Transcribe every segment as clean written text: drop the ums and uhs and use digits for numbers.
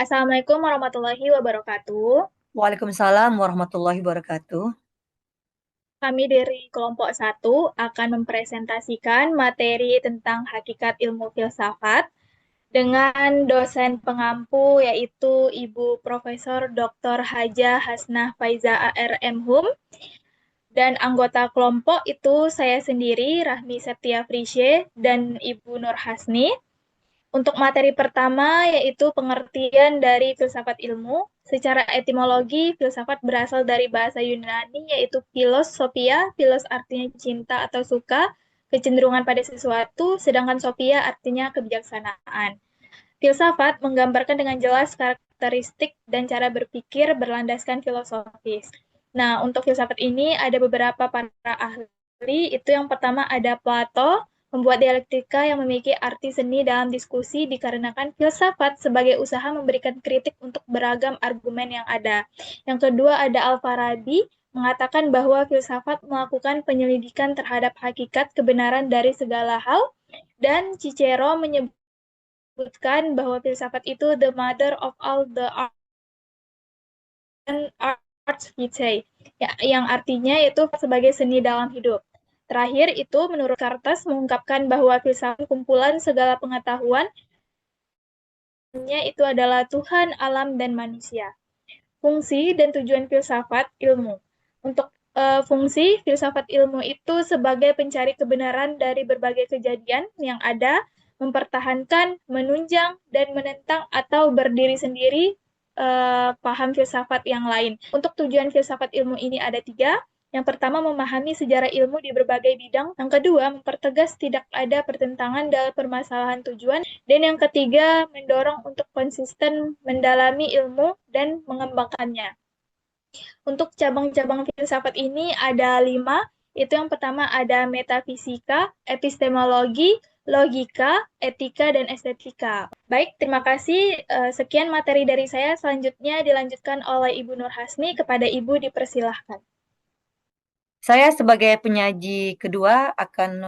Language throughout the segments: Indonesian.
Assalamualaikum warahmatullahi wabarakatuh. Waalaikumsalam warahmatullahi wabarakatuh. Kami dari kelompok satu akan mempresentasikan materi tentang hakikat ilmu filsafat dengan dosen pengampu yaitu Ibu Profesor Dr. Hajah Hasnah Faiza ARM Hum dan anggota kelompok itu saya sendiri Rahmi Septia Frisye dan Ibu Nur Hasni. Untuk materi pertama yaitu pengertian dari filsafat ilmu. Secara etimologi, filsafat berasal dari bahasa Yunani yaitu philos sophia. Philos artinya cinta atau suka, kecenderungan pada sesuatu, sedangkan sophia artinya kebijaksanaan. Filsafat menggambarkan dengan jelas karakteristik dan cara berpikir berlandaskan filosofis. Nah, untuk filsafat ini ada beberapa para ahli. Itu yang pertama ada Plato, membuat dialektika yang memiliki arti seni dalam diskusi dikarenakan filsafat sebagai usaha memberikan kritik untuk beragam argumen yang ada. Yang kedua ada Al-Farabi, mengatakan bahwa filsafat melakukan penyelidikan terhadap hakikat kebenaran dari segala hal, dan Cicero menyebut menyebutkan bahwa filsafat itu the mother of all the arts vitae, ya, yang artinya itu sebagai seni dalam hidup. Terakhir itu menurut Kartes mengungkapkan bahwa filsafat kumpulan segala pengetahuan itu adalah Tuhan, alam, dan manusia. Fungsi dan tujuan filsafat ilmu. Untuk fungsi filsafat ilmu itu sebagai pencari kebenaran dari berbagai kejadian yang ada, mempertahankan, menunjang, dan menentang atau berdiri sendiri paham filsafat yang lain. Untuk tujuan filsafat ilmu ini ada tiga. Yang pertama, memahami sejarah ilmu di berbagai bidang. Yang kedua, mempertegas tidak ada pertentangan dalam permasalahan tujuan. Dan yang ketiga, mendorong untuk konsisten mendalami ilmu dan mengembangkannya. Untuk cabang-cabang filsafat ini ada 5. Itu yang pertama ada metafisika, epistemologi, logika, etika, dan estetika. Baik, terima kasih. Sekian materi dari saya. Selanjutnya dilanjutkan oleh Ibu Nur Hasni. Kepada Ibu dipersilahkan. Saya sebagai penyaji kedua akan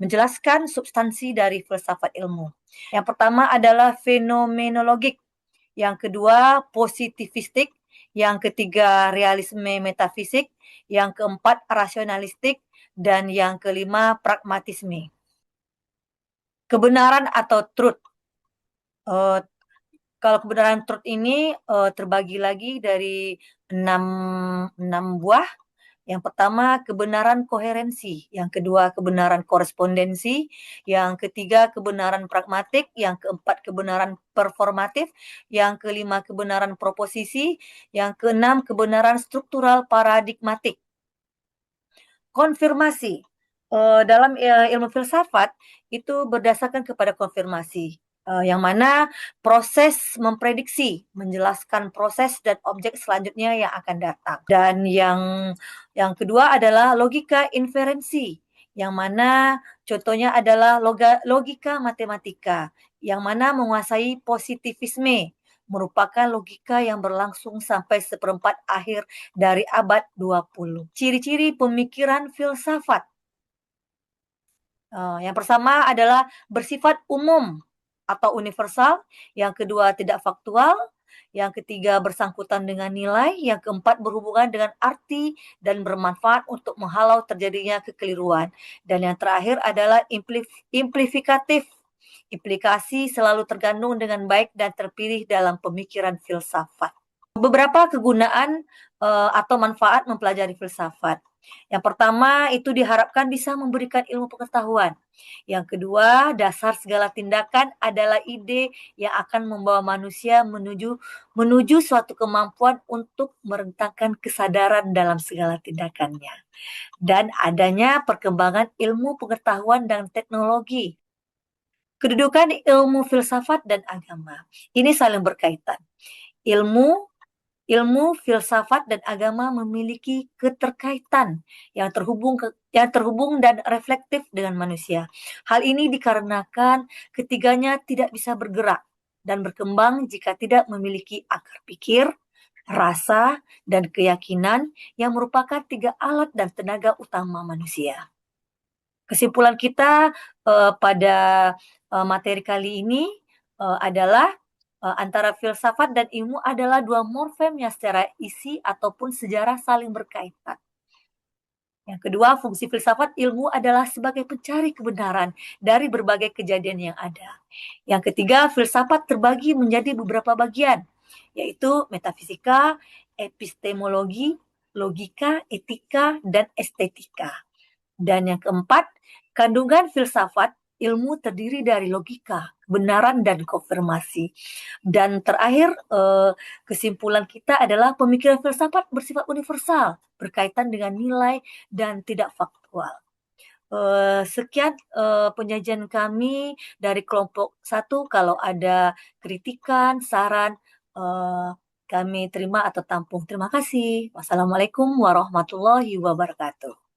menjelaskan substansi dari filsafat ilmu. Yang pertama adalah fenomenologik, yang kedua positivistik, yang ketiga realisme metafisik, yang keempat rasionalistik, dan yang kelima pragmatisme. Kebenaran atau truth. Uh, Kalau kebenaran truth ini terbagi lagi dari enam buah. Yang pertama kebenaran koherensi, yang kedua kebenaran korespondensi, yang ketiga kebenaran pragmatik, yang keempat kebenaran performatif, yang kelima kebenaran proposisi, yang keenam kebenaran struktural paradigmatik. Konfirmasi. Dalam ilmu filsafat itu berdasarkan kepada konfirmasi, yang mana proses memprediksi, menjelaskan proses dan objek selanjutnya yang akan datang. Dan yang kedua adalah logika inferensi, yang mana contohnya adalah logika matematika, yang mana menguasai positivisme, merupakan logika yang berlangsung sampai seperempat akhir dari abad 20. Ciri-ciri pemikiran filsafat. Yang pertama adalah bersifat umum atau universal, yang kedua tidak faktual, yang ketiga bersangkutan dengan nilai, yang keempat berhubungan dengan arti dan bermanfaat untuk menghalau terjadinya kekeliruan, dan yang terakhir adalah implifikatif. Implikasi selalu tergantung dengan baik dan terpilih dalam pemikiran filsafat. Beberapa kegunaan atau manfaat mempelajari filsafat. Yang pertama, itu diharapkan bisa memberikan ilmu pengetahuan. Yang kedua, dasar segala tindakan adalah ide yang akan membawa manusia menuju suatu kemampuan untuk merentangkan kesadaran dalam segala tindakannya. Dan adanya perkembangan ilmu pengetahuan dan teknologi. Kedudukan ilmu filsafat dan agama. Ini saling berkaitan. Ilmu filsafat dan agama memiliki keterkaitan yang terhubung dan reflektif dengan manusia. Hal ini dikarenakan ketiganya tidak bisa bergerak dan berkembang jika tidak memiliki akar pikir, rasa, dan keyakinan yang merupakan tiga alat dan tenaga utama manusia. Kesimpulan kita pada materi kali ini adalah antara filsafat dan ilmu adalah dua morfem yang secara isi ataupun sejarah saling berkaitan. Yang kedua, fungsi filsafat ilmu adalah sebagai pencari kebenaran dari berbagai kejadian yang ada. Yang ketiga, filsafat terbagi menjadi beberapa bagian, yaitu metafisika, epistemologi, logika, etika, dan estetika. Dan yang keempat, kandungan filsafat ilmu terdiri dari logika, kebenaran, dan konfirmasi. Dan terakhir, kesimpulan kita adalah pemikiran filsafat bersifat universal, berkaitan dengan nilai dan tidak faktual. Sekian penyajian kami dari kelompok 1. Kalau ada kritikan, saran, kami terima atau tampung. Terima kasih. Wassalamualaikum warahmatullahi wabarakatuh.